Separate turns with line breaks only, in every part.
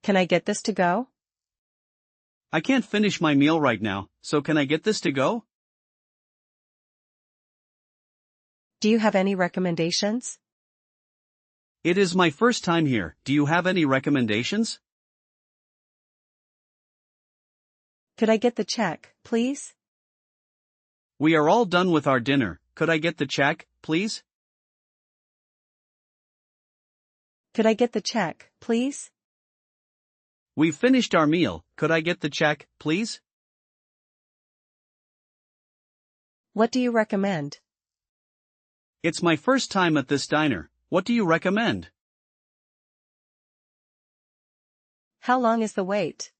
Can I get this to go?
I can't finish my meal right now, so can I get this to go?
Do you have any recommendations?
It is my first time here, do you have any recommendations?
Could I get the check, please?
We are all done with our dinner, could I get the check, please?
Could I get the check, please?
We've finished our meal, could I get the check, please?
What do you recommend?
It's my first time at this diner, what do you recommend?
How long is the wait?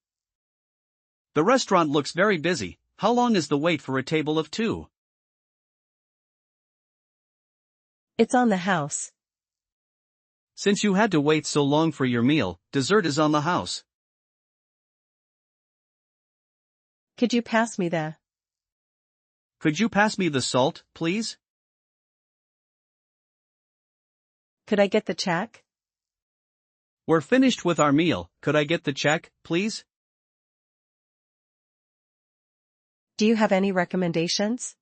The restaurant looks very busy, how long is the wait for a table of 2?
It's on the house.
Since you had to wait so long for your meal, dessert is on the house.
Could you pass me the?
Could you pass me the salt, please?
Could I get the check?
We're finished with our meal, could I get the check, please?
Do you have any recommendations?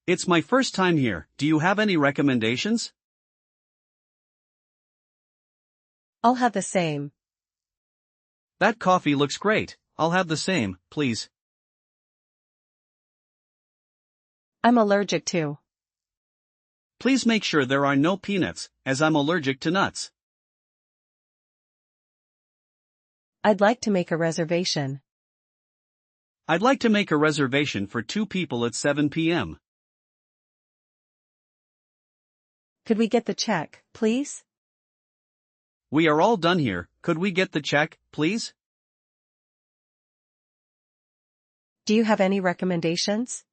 It's my first time here, do you have any recommendations?
I'll have the same.
That coffee looks great, I'll have the same, please.
I'm allergic to.
Please make sure there are no peanuts, as I'm allergic to nuts.
I'd like to make a reservation.
I'd like to make a reservation for 2 people at 7 p.m.
Could we get the check, please?
We are all done here, could we get the check, please?
Do you have any recommendations?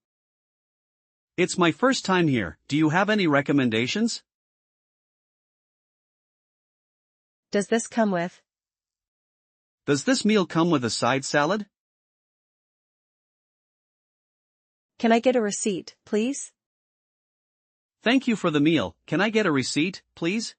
It's my first time here, do you have any recommendations?
Does this come with?
Does this meal come with a side salad?
Can I get a receipt, please?
Thank you for the meal, can I get a receipt, please?